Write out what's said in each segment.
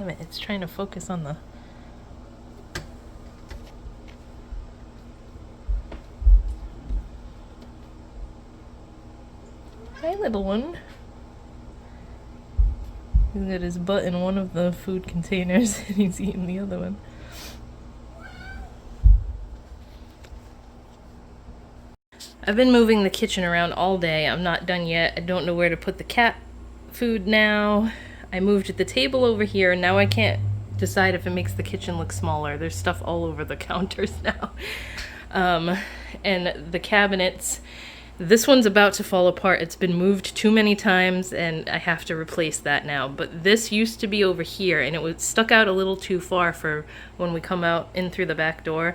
Damn it, it's trying to focus on the... Hi, little one. He's got his butt in one of the food containers and he's eating the other one. I've been moving the kitchen around all day. I'm not done yet. I don't know where to put the cat food now. I moved the table over here and now I can't decide if it makes the kitchen look smaller. There's stuff all over the counters now. And the cabinets, this one's about to fall apart. It's been moved too many times and I have to replace that now. But this used to be over here and it was stuck out a little too far for when we come out in through the back door.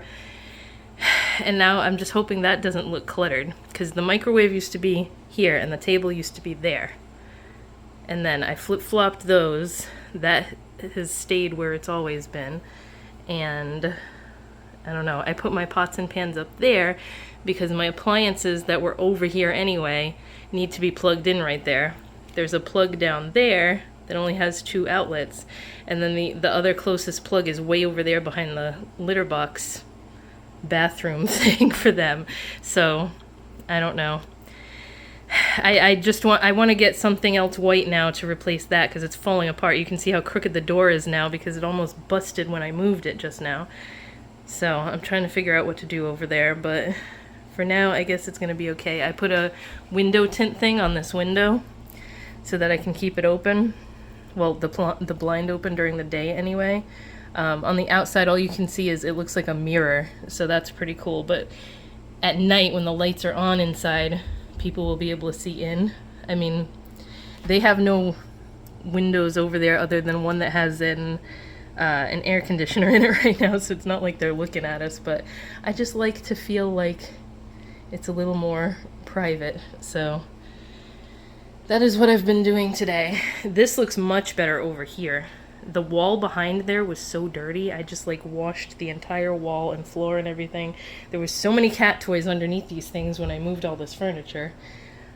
And now I'm just hoping that doesn't look cluttered, because the microwave used to be here and the table used to be there. And then I flip-flopped those. That has stayed where it's always been. And I don't know, I put my pots and pans up there because my appliances that were over here anyway need to be plugged in right there. There's a plug down there that only has 2 outlets, and then the other closest plug is way over there behind the litter box bathroom thing for them. So I don't know. I want to get something else white now to replace that because it's falling apart. You can see how crooked the door is now because it almost busted when I moved it just now. So I'm trying to figure out what to do over there, but for now I guess it's gonna be okay. I put a window tint thing on this window so that I can keep it open, well, the blind open during the day anyway. On the outside, all you can see is it looks like a mirror, so that's pretty cool. But at night, when the lights are on inside, people will be able to see in. I mean, they have no windows over there other than one that has an air conditioner in it right now, so it's not like they're looking at us. But I just like to feel like it's a little more private, so that is what I've been doing today. This looks much better over here. The wall behind there was so dirty. I just like washed the entire wall and floor and everything. There was so many cat toys underneath these things when I moved all this furniture.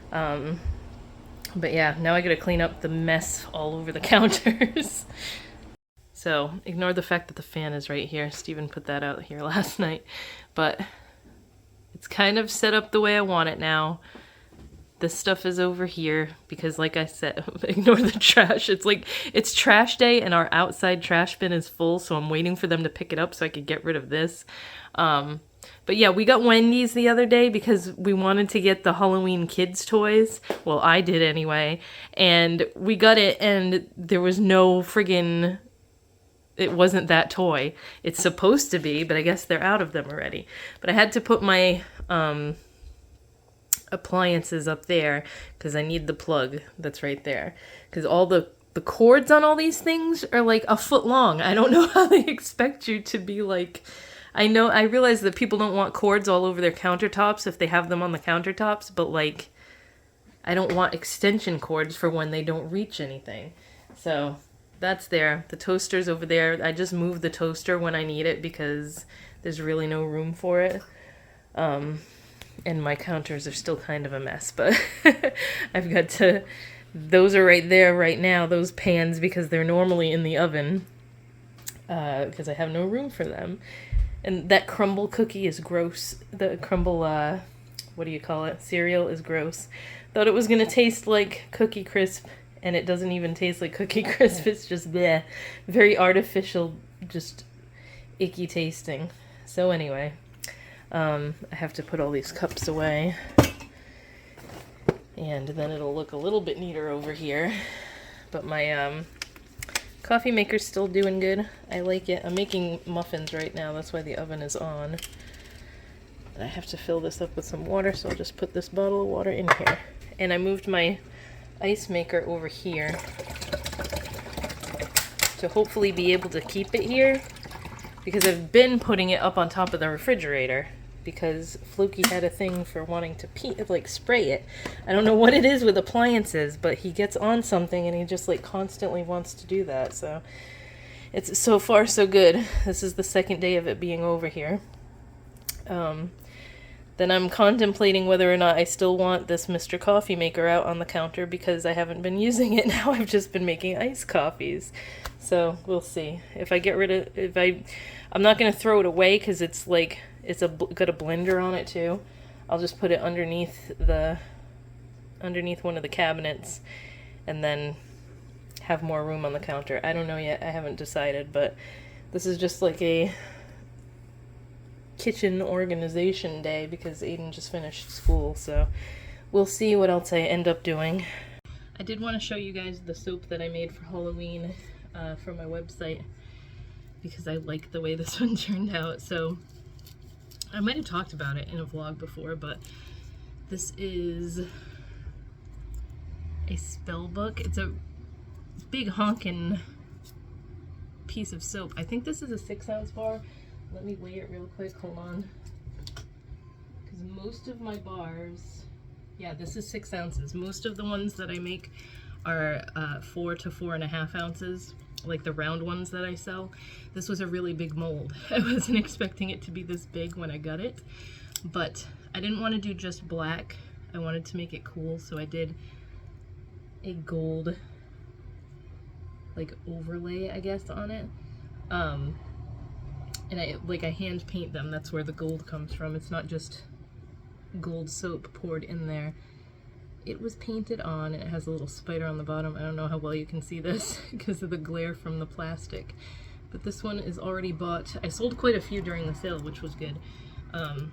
But yeah, now I gotta clean up the mess all over the counters. So ignore the fact that the fan is right here. Steven put that out here last night. But it's kind of set up the way I want it now. This stuff is over here because, like I said, ignore the trash. It's like, it's trash day and our outside trash bin is full, so I'm waiting for them to pick it up so I could get rid of this. But yeah, we got Wendy's the other day because we wanted to get the Halloween kids toys. Well, I did anyway. And we got it and there was no friggin', it wasn't that toy. It's supposed to be, but I guess they're out of them already. But I had to put my appliances up there because I need the plug that's right there, because all the cords on all these things are like a foot long. I don't know how they expect you to be like, I realize that people don't want cords all over their countertops if they have them on the countertops, but like I don't want extension cords for when they don't reach anything. So that's there. The toaster's over there. I just move the toaster when I need it because there's really no room for it. And my counters are still kind of a mess, but I've got to, those are right there right now, those pans, because they're normally in the oven, because I have no room for them. And that crumble cookie is gross. The crumble, what do you call it? Cereal is gross. Thought it was going to taste like Cookie Crisp, and it doesn't even taste like Cookie Crisp. It's just bleh. Very artificial, just icky tasting. So anyway. I have to put all these cups away, and then it'll look a little bit neater over here. But my coffee maker's still doing good. I like it. I'm making muffins right now. That's why the oven is on. And I have to fill this up with some water, so I'll just put this bottle of water in here. And I moved my ice maker over here to hopefully be able to keep it here, because I've been putting it up on top of the refrigerator because Floki had a thing for wanting to spray it. I don't know what it is with appliances, but he gets on something and he just like constantly wants to do that. So it's so far so good. This is the second day of it being over here. Then I'm contemplating whether or not I still want this Mr. Coffee Maker out on the counter because I haven't been using it now. I've just been making iced coffees. So we'll see. If I get rid of, I'm not going to throw it away because it's like, got a blender on it too. I'll just put it underneath one of the cabinets and then have more room on the counter. I don't know yet. I haven't decided, but this is just like a kitchen organization day because Aiden just finished school, so we'll see what else I end up doing. I did want to show you guys the soap that I made for Halloween for my website because I like the way this one turned out. So I might have talked about it in a vlog before, but this is a spell book. It's a big honkin' piece of soap. I think this is a 6-ounce bar. Let me weigh it real quick, hold on. Because most of my bars, yeah, this is 6 ounces. Most of the ones that I make are 4 to 4.5 ounces, like the round ones that I sell. This was a really big mold. I wasn't expecting it to be this big when I got it, but I didn't want to do just black. I wanted to make it cool, so I did a gold, like, overlay, I guess, on it. And I hand paint them. That's where the gold comes from. It's not just gold soap poured in there. It was painted on, and it has a little spider on the bottom. I don't know how well you can see this because of the glare from the plastic. But this one is already bought. I sold quite a few during the sale, which was good. I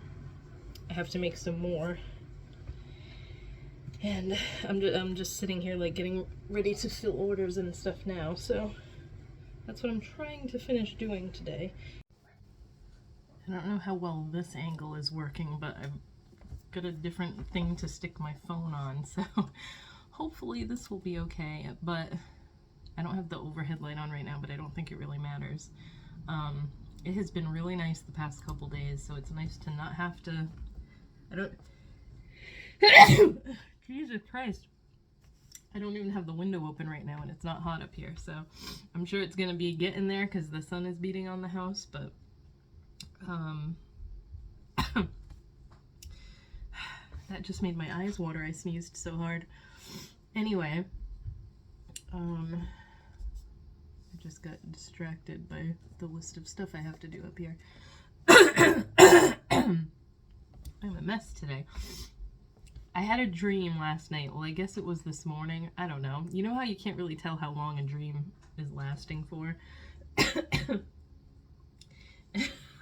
have to make some more. And I'm just sitting here like getting ready to fill orders and stuff now. So that's what I'm trying to finish doing today. I don't know how well this angle is working, but I've got a different thing to stick my phone on, so hopefully this will be okay. But I don't have the overhead light on right now, but I don't think it really matters. It has been really nice the past couple days, so it's nice to not have to, Jesus Christ. I don't even have the window open right now and it's not hot up here, so I'm sure it's gonna be getting there because the sun is beating on the house, but that just made my eyes water. I sneezed so hard. Anyway, I just got distracted by the list of stuff I have to do up here. I'm a mess today. I had a dream last night. Well, I guess it was this morning. I don't know. You know how you can't really tell how long a dream is lasting for?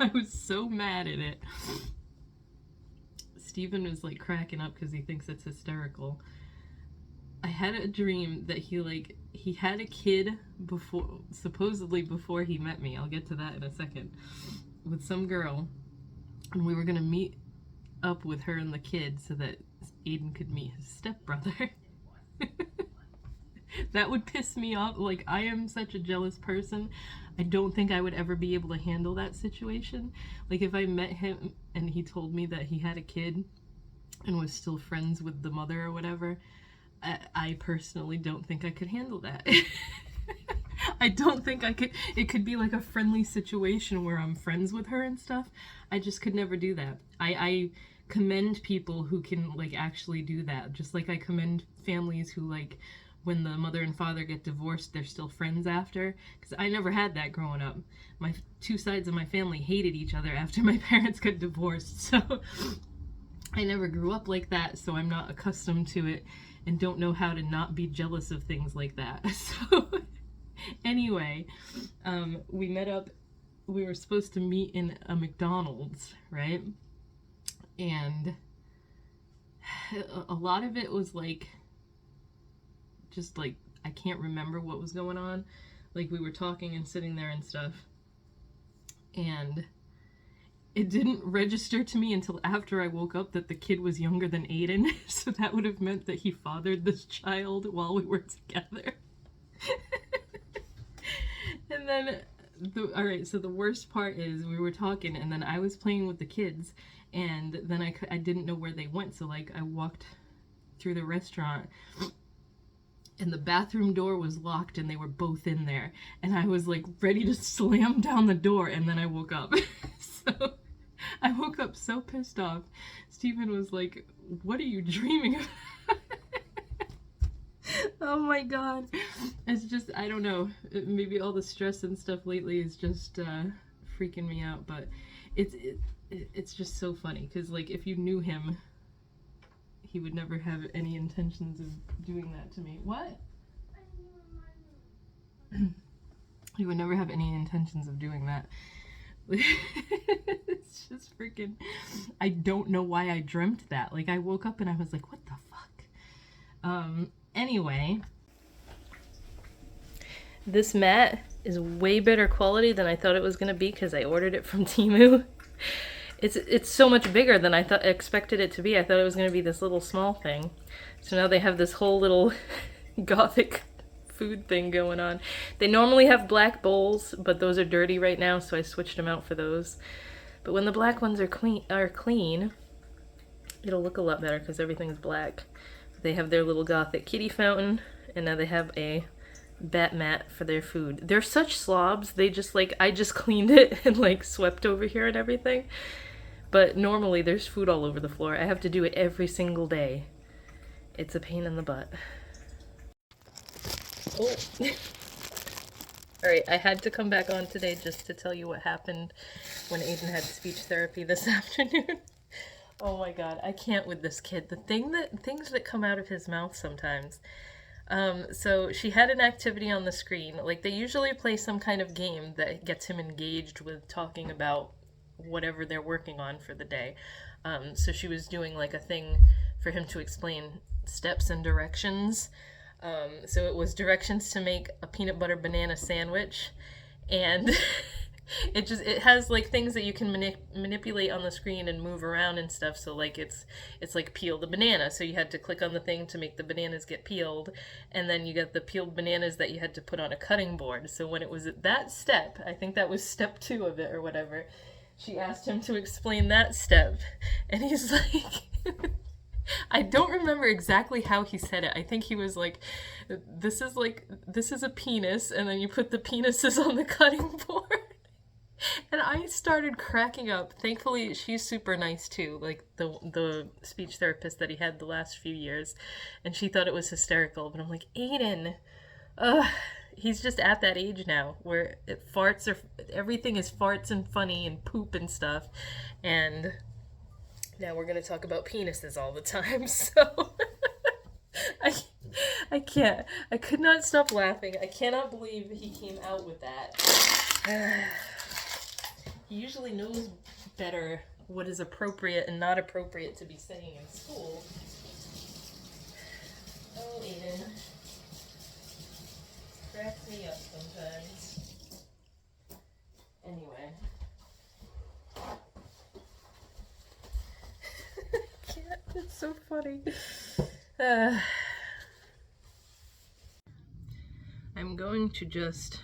I was so mad at it. Steven was like cracking up because he thinks it's hysterical. I had a dream that he had a kid supposedly before he met me. I'll get to that in a second. With some girl, and we were gonna meet up with her and the kid so that Aiden could meet his stepbrother. That would piss me off. Like, I am such a jealous person. I don't think I would ever be able to handle that situation. Like, if I met him and he told me that he had a kid and was still friends with the mother or whatever, I personally don't think I could handle that. I don't think I could. It could be like a friendly situation where I'm friends with her and stuff. I just could never do that. I commend people who can, like, actually do that. Just like I commend families who, like, when the mother and father get divorced, they're still friends after. Because I never had that growing up. My two sides of my family hated each other after my parents got divorced. So I never grew up like that, so I'm not accustomed to it and don't know how to not be jealous of things like that. So anyway, we met up. We were supposed to meet in a McDonald's, right? And a lot of it was like, just like, I can't remember what was going on. Like, we were talking and sitting there and stuff, and it didn't register to me until after I woke up that the kid was younger than Aiden. So that would have meant that he fathered this child while we were together. And then alright, so the worst part is we were talking and then I was playing with the kids, and then I didn't know where they went, so like I walked through the restaurant and the bathroom door was locked and they were both in there, and I was like ready to slam down the door, and then I woke up. So I woke up so pissed off. Stephen was like, "What are you dreaming of?" Oh my god. It's just, I don't know. Maybe all the stress and stuff lately is just freaking me out, but it's just so funny because, like, if you knew him, he would never have any intentions of doing that to me. What? He would never have any intentions of doing that. It's just freaking, I don't know why I dreamt that. Like, I woke up and I was like, what the fuck? Anyway, this mat is way better quality than I thought it was gonna be because I ordered it from Temu. It's so much bigger than I expected it to be. I thought it was gonna be this little small thing. So now they have this whole little gothic food thing going on. They normally have black bowls, but those are dirty right now, so I switched them out for those. But when the black ones are clean, it'll look a lot better because everything's black. They have their little gothic kitty fountain, and now they have a bat mat for their food. They're such slobs. They just, like, I just cleaned it and, like, swept over here and everything. But normally there's food all over the floor. I have to do it every single day. It's a pain in the butt. Oh. Alright, I had to come back on today just to tell you what happened when Aiden had speech therapy this afternoon. Oh my god, I can't with this kid. Things that come out of his mouth sometimes. So she had an activity on the screen. Like, they usually play some kind of game that gets him engaged with talking about whatever they're working on for the day. So she was doing, like, a thing for him to explain steps and directions. So it was directions to make a peanut butter banana sandwich, and it has, like, things that you can manipulate on the screen and move around and stuff. So, like, it's like peel the banana. So you had to click on the thing to make the bananas get peeled, and then you got the peeled bananas that you had to put on a cutting board. So when it was at that step, I think that was step 2 of it or whatever, she asked him to explain that step, and he's like, I don't remember exactly how he said it. I think he was like, this is a penis, and then you put the penises on the cutting board. And I started cracking up. Thankfully, she's super nice too, like the speech therapist that he had the last few years, and she thought it was hysterical. But I'm like, Aiden, he's just at that age now where everything is farts and funny and poop and stuff, and now we're gonna talk about penises all the time. So I can't. I could not stop laughing. I cannot believe he came out with that. He usually knows better what is appropriate and not appropriate to be saying in school. Oh, Aiden. Cracks me up sometimes. Anyway. It's so funny. I'm going to just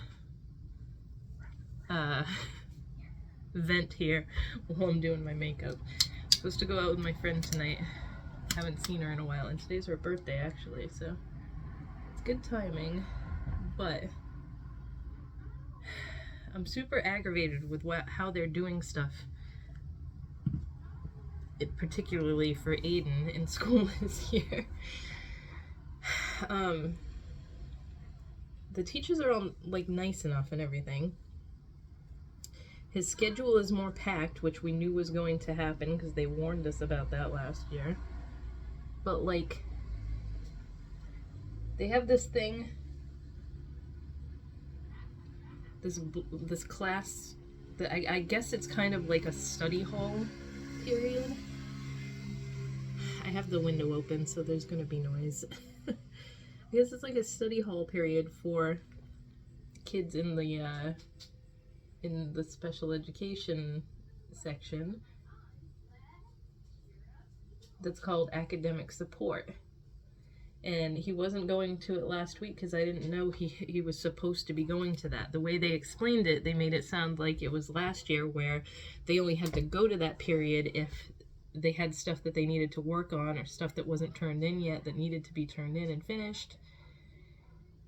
vent here while I'm doing my makeup. I'm supposed to go out with my friend tonight. Haven't seen her in a while, and today's her birthday actually, so it's good timing. But I'm super aggravated with how they're doing stuff. Particularly for Aiden in school this year. The teachers are all, like, nice enough and everything. His schedule is more packed, which we knew was going to happen because they warned us about that last year. But, like, they have this thing, this class that I guess it's kind of like a study hall period. I have the window open, so there's gonna be noise. I guess it's like a study hall period for kids in the special education section that's called academic support. And he wasn't going to it last week because I didn't know he was supposed to be going to that. The way they explained it, they made it sound like it was last year where they only had to go to that period if they had stuff that they needed to work on or stuff that wasn't turned in yet that needed to be turned in and finished.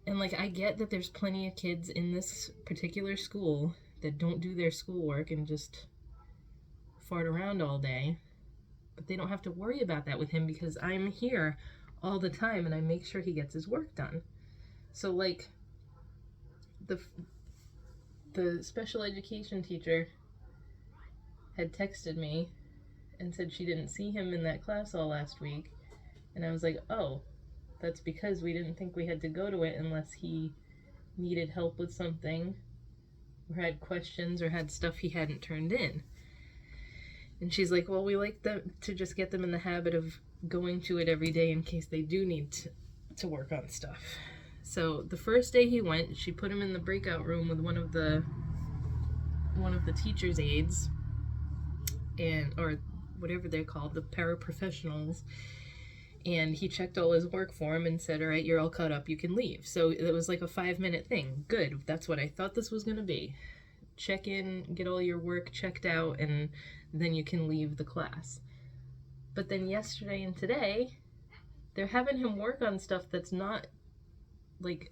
And, like, I get that there's plenty of kids in this particular school that don't do their schoolwork and just fart around all day. But they don't have to worry about that with him because I'm here all the time and I make sure he gets his work done. So like the special education teacher had texted me and said she didn't see him in that class all last week. And I was like, oh, that's because we didn't think we had to go to it unless he needed help with something or had questions or had stuff he hadn't turned in. And she's like, well, we like to just get them in the habit of going to it every day in case they do need to work on stuff. So the first day he went, she put him in the breakout room with one of the teacher's aides, or whatever they're called, the paraprofessionals. And he checked all his work for him and said, all right, you're all caught up, you can leave. So it was like a 5-minute thing. Good, that's what I thought this was going to be. Check in, get all your work checked out, and then you can leave the class. But then yesterday and today, they're having him work on stuff that's not, like,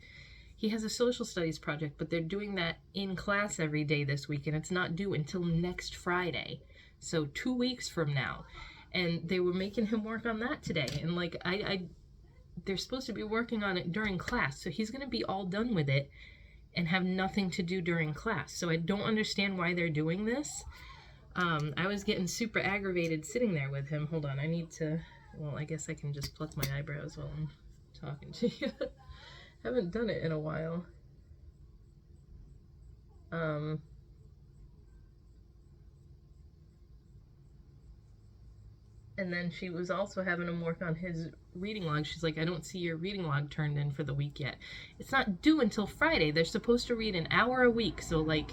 he has a social studies project, but they're doing that in class every day this week, and it's not due until next Friday. So 2 weeks from now. And they were making him work on that today. And like, they're supposed to be working on it during class. So he's going to be all done with it and have nothing to do during class. So I don't understand why they're doing this. I was getting super aggravated sitting there with him. Hold on, I need to, well, I guess I can just pluck my eyebrows while I'm talking to you. Haven't done it in a while. And then she was also having him work on his reading log. She's like, I don't see your reading log turned in for the week yet. It's not due until Friday. They're supposed to read an hour a week. So like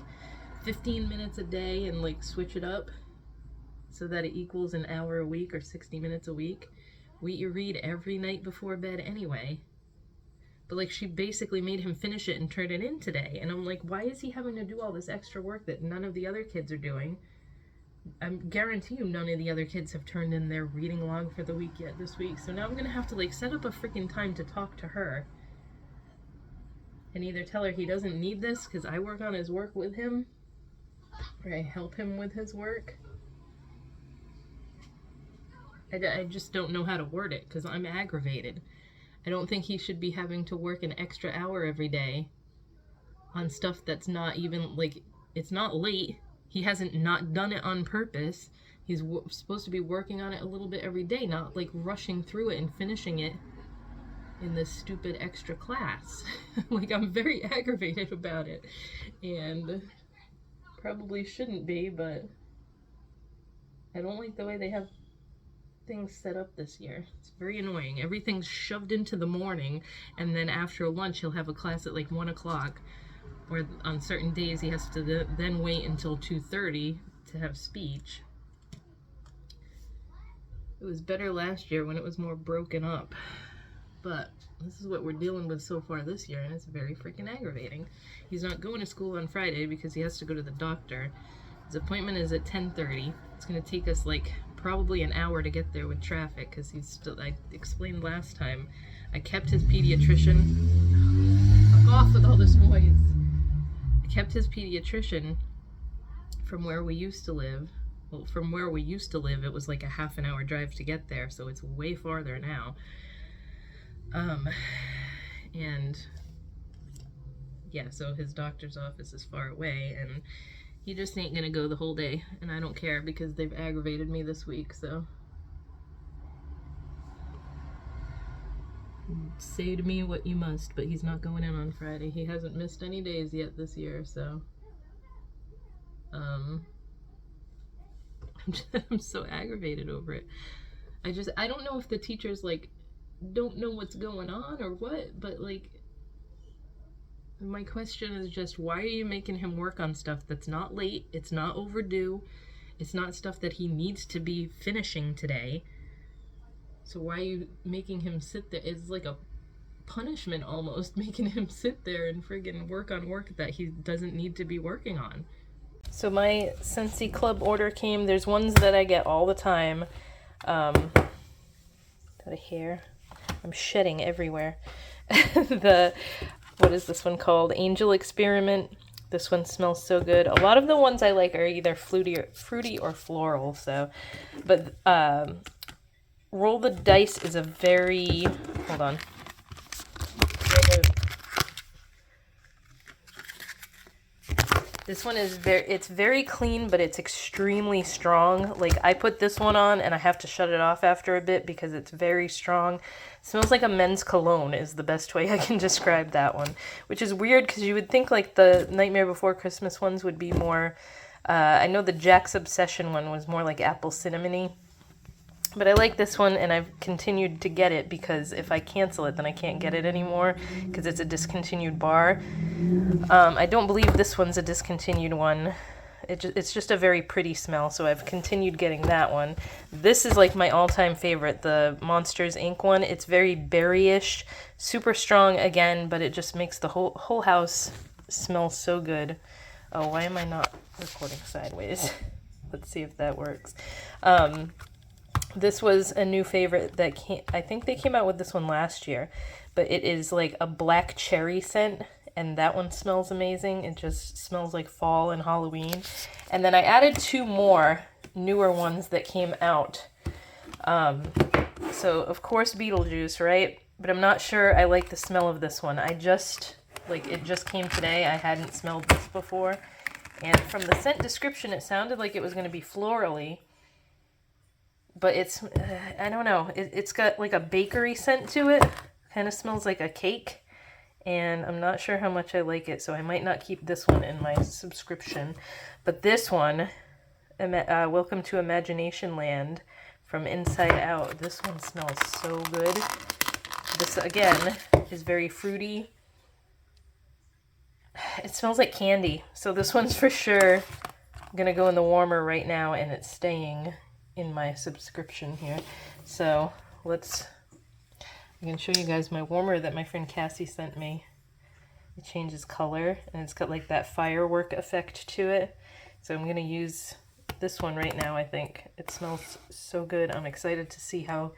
15 minutes a day and like switch it up so that it equals an hour a week or 60 minutes a week. We read every night before bed anyway. But like she basically made him finish it and turn it in today. And I'm like, why is he having to do all this extra work that none of the other kids are doing? I guarantee you none of the other kids have turned in their reading log for the week yet this week. So now I'm going to have to like set up a freaking time to talk to her. And either tell her he doesn't need this because I work on his work with him. Or I help him with his work. I just don't know how to word it because I'm aggravated. I don't think he should be having to work an extra hour every day on stuff that's not even, like, it's not late. He hasn't not done it on purpose. He's supposed to be working on it a little bit every day, not like rushing through it and finishing it in this stupid extra class. Like, I'm very aggravated about it. And probably shouldn't be, but I don't like the way they have things set up this year. It's very annoying. Everything's shoved into the morning, and then after lunch he'll have a class at like 1 o'clock. Or on certain days he has to then wait until 2:30 to have speech. It was better last year when it was more broken up. But this is what we're dealing with so far this year, and it's very freaking aggravating. He's not going to school on Friday because he has to go to the doctor. His appointment is at 10:30. It's going to take us like probably an hour to get there with traffic because he's still, I explained last time, I kept his pediatrician. Fuck off with all this noise. Kept his pediatrician from where we used to live. Well, from where we used to live, it was like a half an hour drive to get there, so it's way farther now. And yeah, so his doctor's office is far away, and he just ain't gonna go the whole day, and I don't care because they've aggravated me this week, so. Say to me what you must, but he's not going in on Friday. He hasn't missed any days yet this year, so I'm so aggravated over it. I don't know if the teachers like don't know what's going on or what, but like my question is just, why are you making him work on stuff that's not late, it's not overdue, it's not stuff that he needs to be finishing today? So why are you making him sit there? It's like a punishment almost, making him sit there and friggin' work on work that he doesn't need to be working on. So my Scentsy Club order came. There's ones that I get all the time. Got a hair. I'm shedding everywhere. What is this one called? Angel Experiment This one smells so good. A lot of the ones I like are either fruity or floral. So, but Roll the Dice is a very, hold on. This one is it's very clean, but it's extremely strong. Like, I put this one on and I have to shut it off after a bit because it's very strong. It smells like a men's cologne is the best way I can describe that one, which is weird because you would think like the Nightmare Before Christmas ones would be more, I know the Jack's Obsession one was more like apple cinnamony. But I like this one, and I've continued to get it because if I cancel it, then I can't get it anymore because it's a discontinued bar. I don't believe this one's a discontinued one. It's just a very pretty smell, so I've continued getting that one. This is like my all-time favorite, the Monsters, Inc. one. It's very berry-ish, super strong again, but it just makes the whole house smell so good. Oh, why am I not recording sideways? Let's see if that works. This was a new favorite that I think they came out with this one last year, but it is like a black cherry scent, and that one smells amazing. It just smells like fall and Halloween. And then I added 2 more newer ones that came out. So of course Beetlejuice, right? But I'm not sure I like the smell of this one. it just came today. I hadn't smelled this before. And from the scent description, it sounded like it was going to be florally. But it's, I don't know, it's got like a bakery scent to it. Kind of smells like a cake. And I'm not sure how much I like it, so I might not keep this one in my subscription. But this one, Welcome to Imagination Land from Inside Out. This one smells so good. This, again, is very fruity. It smells like candy. So this one's for sure going to go in the warmer right now, and it's staying in my subscription here. So I'm going to show you guys my warmer that my friend Cassie sent me. It changes color and it's got like that firework effect to it. So I'm going to use this one right now, I think. It smells so good. I'm excited to see how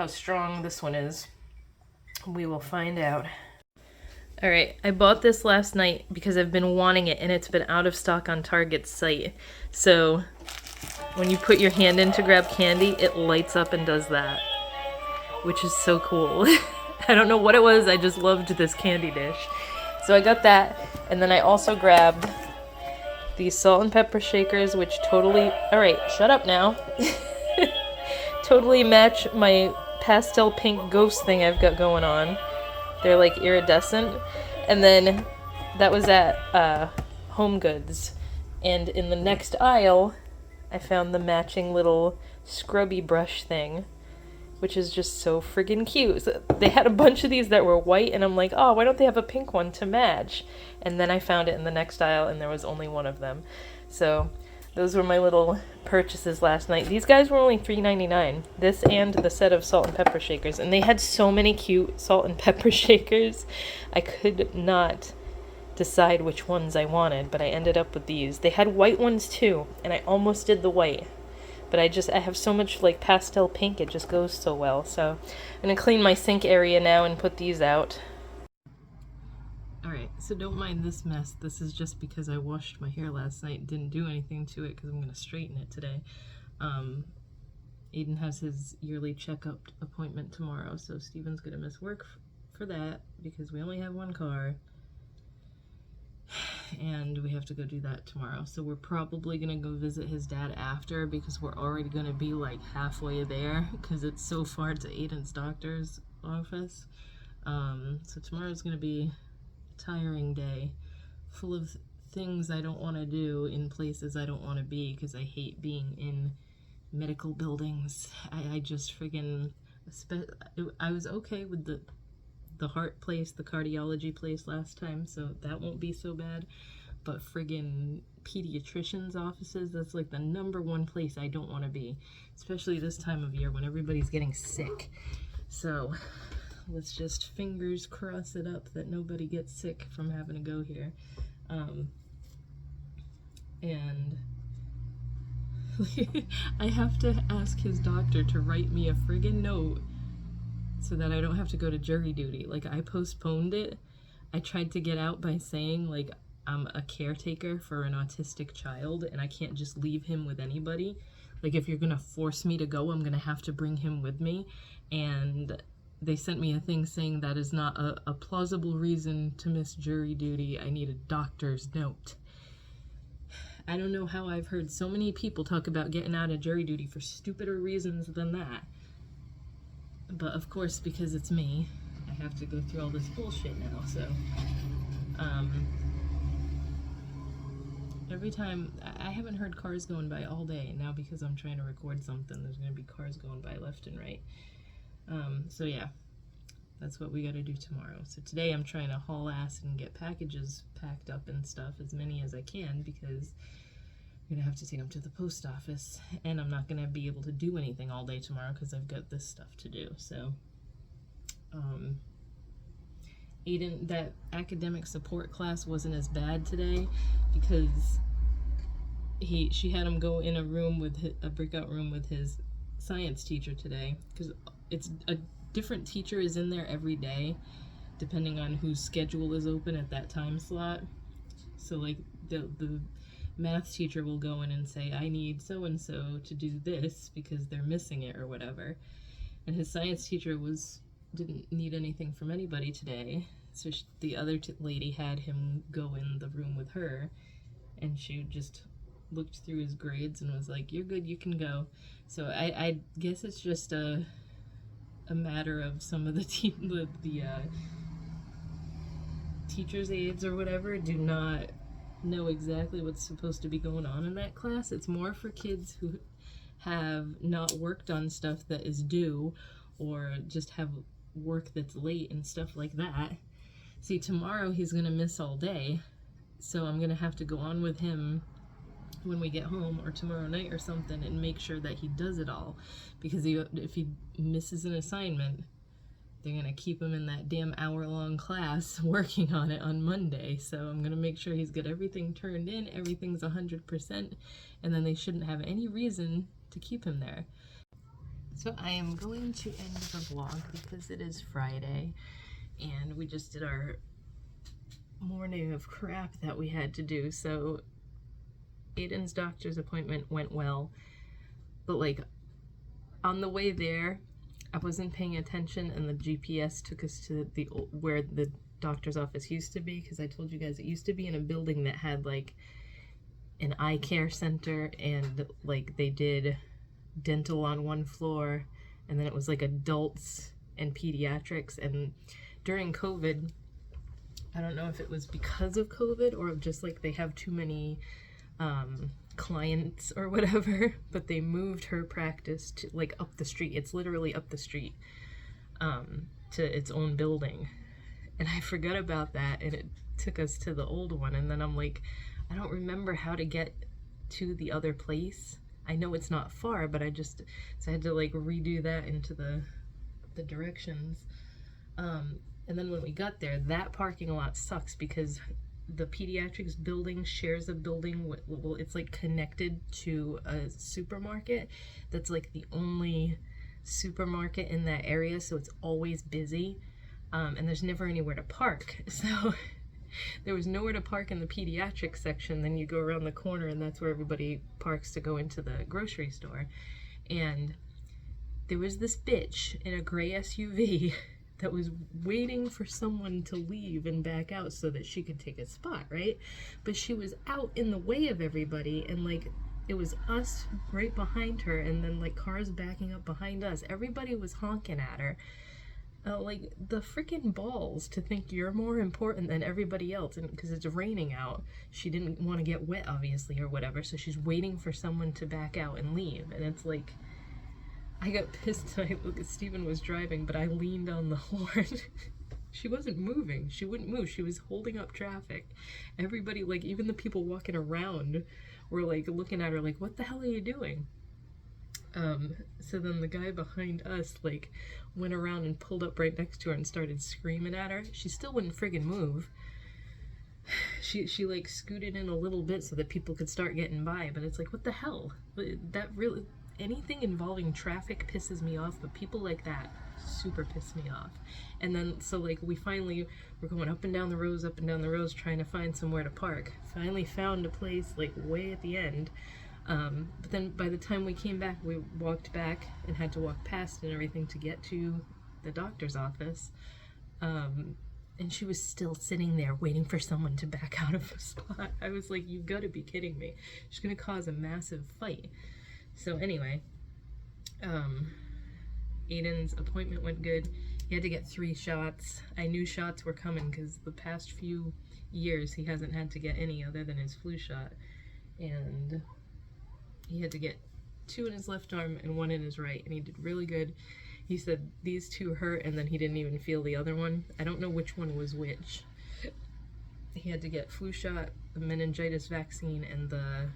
strong this one is. We will find out. All right, I bought this last night because I've been wanting it and it's been out of stock on Target's site. So when you put your hand in to grab candy, it lights up and does that, which is so cool. I don't know what it was, I just loved this candy dish. So I got that, and then I also grabbed these salt and pepper shakers, which totally, all right, shut up now. Totally match my pastel pink ghost thing I've got going on. They're like iridescent. And then that was at Home Goods. And in the next aisle, I found the matching little scrubby brush thing, which is just so friggin' cute. So they had a bunch of these that were white, and I'm like, oh, why don't they have a pink one to match? And then I found it in the next aisle, and there was only one of them. So those were my little purchases last night. These guys were only $3.99. This and the set of salt and pepper shakers. And they had so many cute salt and pepper shakers. I could not decide which ones I wanted, but I ended up with these. They had white ones too, and I almost did the white. But I have so much like pastel pink, it just goes so well. So I'm going to clean my sink area now and put these out. Alright, so don't mind this mess. This is just because I washed my hair last night and didn't do anything to it because I'm going to straighten it today. Aiden has his yearly checkup appointment tomorrow, so Steven's going to miss work for that because we only have one car. And we have to go do that tomorrow. So we're probably going to go visit his dad after because we're already going to be like halfway there because it's so far to Aiden's doctor's office. So tomorrow's going to be a tiring day full of things I don't want to do in places I don't want to be because I hate being in medical buildings. I just friggin' I was okay with the heart place, the cardiology place last time, so that won't be so bad. But friggin' pediatricians' offices, that's like the #1 place I don't want to be, especially this time of year when everybody's getting sick. So let's just fingers cross it up that nobody gets sick from having to go here. And I have to ask his doctor to write me a friggin' note so that I don't have to go to jury duty. Like, I postponed it. I tried to get out by saying, like, I'm a caretaker for an autistic child and I can't just leave him with anybody. Like, if you're gonna force me to go, I'm gonna have to bring him with me. And they sent me a thing saying that is not a plausible reason to miss jury duty. I need a doctor's note. I don't know how I've heard so many people talk about getting out of jury duty for stupider reasons than that. But of course, because it's me, I have to go through all this bullshit now, so. Every time, I haven't heard cars going by all day, and now because I'm trying to record something, there's gonna be cars going by left and right. So yeah, that's what we gotta do tomorrow. So today I'm trying to haul ass and get packages packed up and stuff, as many as I can, because I'm gonna have to take them to the post office, and I'm not gonna be able to do anything all day tomorrow because I've got this stuff to do. So, Aiden, that academic support class wasn't as bad today because she had him go in a room with a breakout room with his science teacher today, because it's a different teacher is in there every day depending on whose schedule is open at that time slot. So like the math teacher will go in and say, I need so and so to do this because they're missing it or whatever, and his science teacher didn't need anything from anybody today, so the other lady had him go in the room with her, and she just looked through his grades and was like, you're good, you can go. So I guess it's just a matter of some of the teacher's aides or whatever do not know exactly what's supposed to be going on in that class. It's more for kids who have not worked on stuff that is due, or just have work that's late and stuff like that. See, tomorrow he's gonna miss all day, so I'm gonna have to go on with him when we get home, or tomorrow night or something, and make sure that he does it all, because if he misses an assignment, they're gonna keep him in that damn hour-long class working on it on Monday. So I'm gonna make sure he's got everything turned in, everything's 100%, and then they shouldn't have any reason to keep him there. So I am going to end the vlog because it is Friday and we just did our morning of crap that we had to do. So Aiden's doctor's appointment went well, but like on the way there, I wasn't paying attention and the GPS took us to where the doctor's office used to be, because I told you guys it used to be in a building that had like an eye care center, and like they did dental on one floor, and then it was like adults and pediatrics. And during COVID, I don't know if it was because of COVID or just like they have too many clients or whatever, but they moved her practice to like up the street. It's literally up the street to its own building, and I forgot about that, and it took us to the old one. And then I'm like, I don't remember how to get to the other place. I know it's not far, but so I had to like redo that into the directions. And then when we got there, that parking lot sucks because the pediatrics building shares a building well, it's like connected to a supermarket that's like the only supermarket in that area, so it's always busy, and there's never anywhere to park. So there was nowhere to park in the pediatrics section. Then you go around the corner and that's where everybody parks to go into the grocery store. And there was this bitch in a gray SUV that was waiting for someone to leave and back out so that she could take a spot, right? But she was out in the way of everybody, and like it was us right behind her, and then like cars backing up behind us. Everybody was honking at her. Like the freaking balls to think you're more important than everybody else, and because it's raining out, she didn't want to get wet obviously or whatever, so she's waiting for someone to back out and leave. And it's like, I got pissed. Steven was driving, but I leaned on the horn. She wasn't moving. She wouldn't move. She was holding up traffic. Everybody, like even the people walking around were like looking at her like, what the hell are you doing? So then the guy behind us like went around and pulled up right next to her and started screaming at her. She still wouldn't friggin' move. She like scooted in a little bit so that people could start getting by, but it's like, what the hell? That really, anything involving traffic pisses me off, but people like that super piss me off. And then, so like, we're going up and down the rows, trying to find somewhere to park. Finally found a place like way at the end. But then by the time we came back, we walked back and had to walk past and everything to get to the doctor's office. And she was still sitting there waiting for someone to back out of a spot. I was like, you've got to be kidding me. She's going to cause a massive fight. So anyway, Aiden's appointment went good. He had to get 3 shots. I knew shots were coming because the past few years he hasn't had to get any other than his flu shot. And he had to get 2 in his left arm and 1 in his right, and he did really good. He said these 2 hurt, and then he didn't even feel the other one. I don't know which one was which. He had to get flu shot, the meningitis vaccine, and the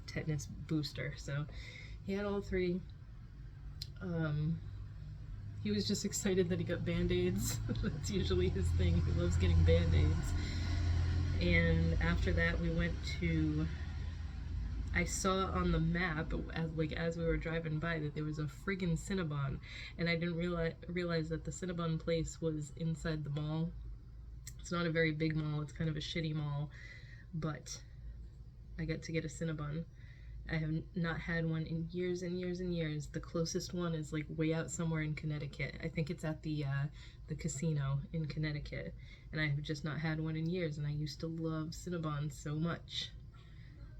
tetanus booster. So he had all 3. He was just excited that he got Band-Aids. That's usually his thing. He loves getting Band-Aids. And after that, we went to... I saw on the map, as we were driving by, that there was a friggin' Cinnabon, and I didn't realize that the Cinnabon place was inside the mall. It's not a very big mall, it's kind of a shitty mall, but I got to get a Cinnabon. I have not had one in years and years and years. The closest one is like way out somewhere in Connecticut. I think it's at the casino in Connecticut, and I have just not had one in years, and I used to love Cinnabon so much.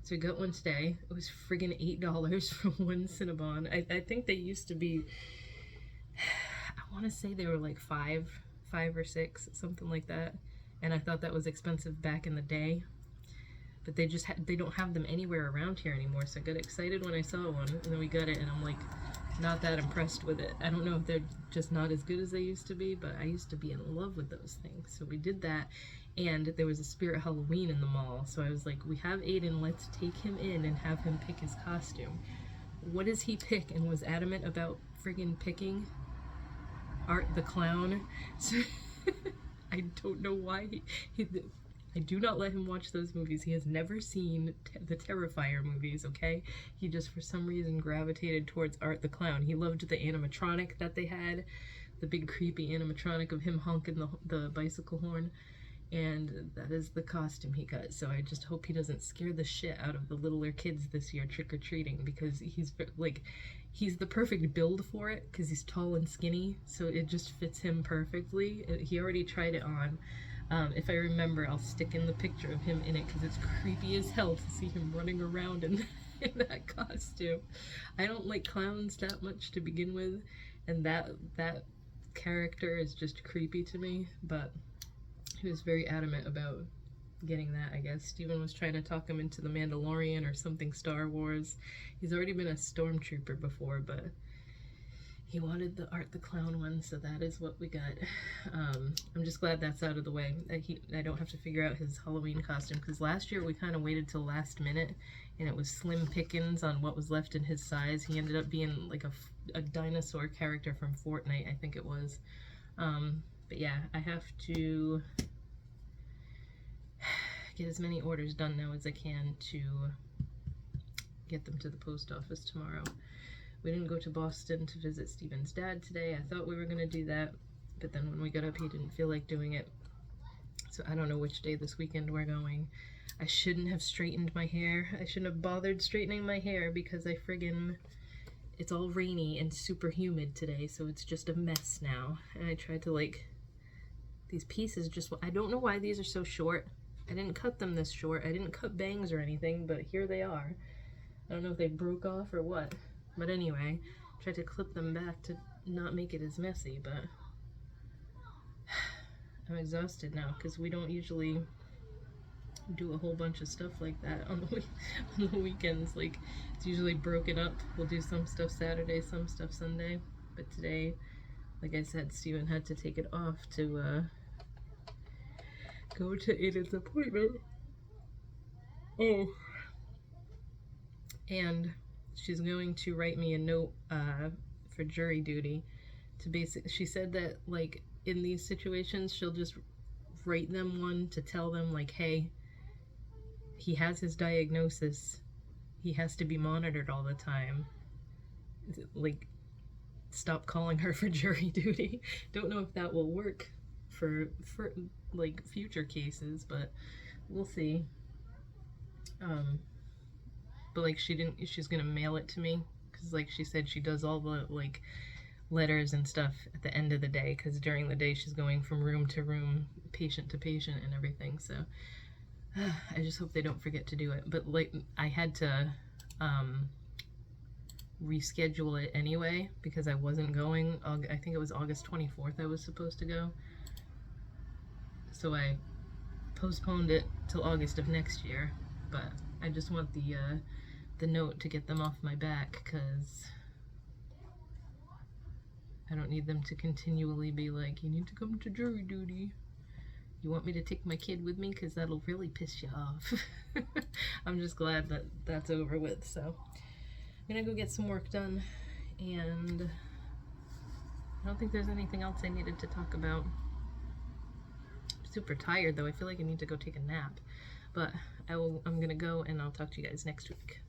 So I got one today. It was friggin' $8 for one Cinnabon. I think they used to be, I want to say they were like five or 6, something like that. And I thought that was expensive back in the day. But they don't have them anywhere around here anymore. So I got excited when I saw one, and then we got it, and I'm like, not that impressed with it. I don't know if they're just not as good as they used to be, but I used to be in love with those things. So we did that, and there was a Spirit Halloween in the mall. So I was like, we have Aiden, let's take him in and have him pick his costume. What does he pick? And was adamant about friggin' picking Art the Clown. So I don't know why I do not let him watch those movies. He has never seen the Terrifier movies, okay? He just, for some reason, gravitated towards Art the Clown. He loved the animatronic that they had, the big creepy animatronic of him honking the bicycle horn, and that is the costume he got. So I just hope he doesn't scare the shit out of the littler kids this year trick-or-treating, because he's the perfect build for it, because he's tall and skinny, so it just fits him perfectly. He already tried it on. If I remember, I'll stick in the picture of him in it, because it's creepy as hell to see him running around in that costume. I don't like clowns that much to begin with, and that character is just creepy to me, but he was very adamant about getting that, I guess. Steven was trying to talk him into the Mandalorian or something Star Wars. He's already been a stormtrooper before, but he wanted the Art the Clown one, so that is what we got. I'm just glad that's out of the way. I don't have to figure out his Halloween costume, because last year we kind of waited till last minute, and it was slim pickings on what was left in his size. He ended up being like a dinosaur character from Fortnite, I think it was. But yeah, I have to get as many orders done now as I can to get them to the post office tomorrow. We didn't go to Boston to visit Steven's dad today. I thought we were going to do that, but then when we got up, he didn't feel like doing it. So I don't know which day this weekend we're going. I shouldn't have straightened my hair. I shouldn't have bothered straightening my hair, because it's all rainy and super humid today, so it's just a mess now. And I tried to these pieces I don't know why these are so short. I didn't cut them this short. I didn't cut bangs or anything, but here they are. I don't know if they broke off or what. But anyway, tried to clip them back to not make it as messy, but I'm exhausted now, because we don't usually do a whole bunch of stuff like that on the weekends. It's usually broken up. We'll do some stuff Saturday, some stuff Sunday, but today, like I said, Steven had to take it off to go to Aiden's appointment. Oh. And she's going to write me a note for jury duty she said that in these situations she'll just write them one to tell them hey, he has his diagnosis, he has to be monitored all the time, like, stop calling her for jury duty. Don't know if that will work for like future cases, but we'll see. But like she's gonna mail it to me, because like she said she does all the like letters and stuff at the end of the day, because during the day she's going from room to room, patient to patient and everything. So I just hope they don't forget to do it. But like I had to reschedule it anyway because I wasn't going. I think it was August 24th I was supposed to go, so I postponed it till August of next year. But I just want the note to get them off my back, because I don't need them to continually be like, you need to come to jury duty. You want me to take my kid with me? Because that'll really piss you off. I'm just glad that that's over with. So I'm gonna go get some work done, and I don't think there's anything else I needed to talk about. I'm super tired though. I feel like I need to go take a nap. But I'm gonna go, and I'll talk to you guys next week.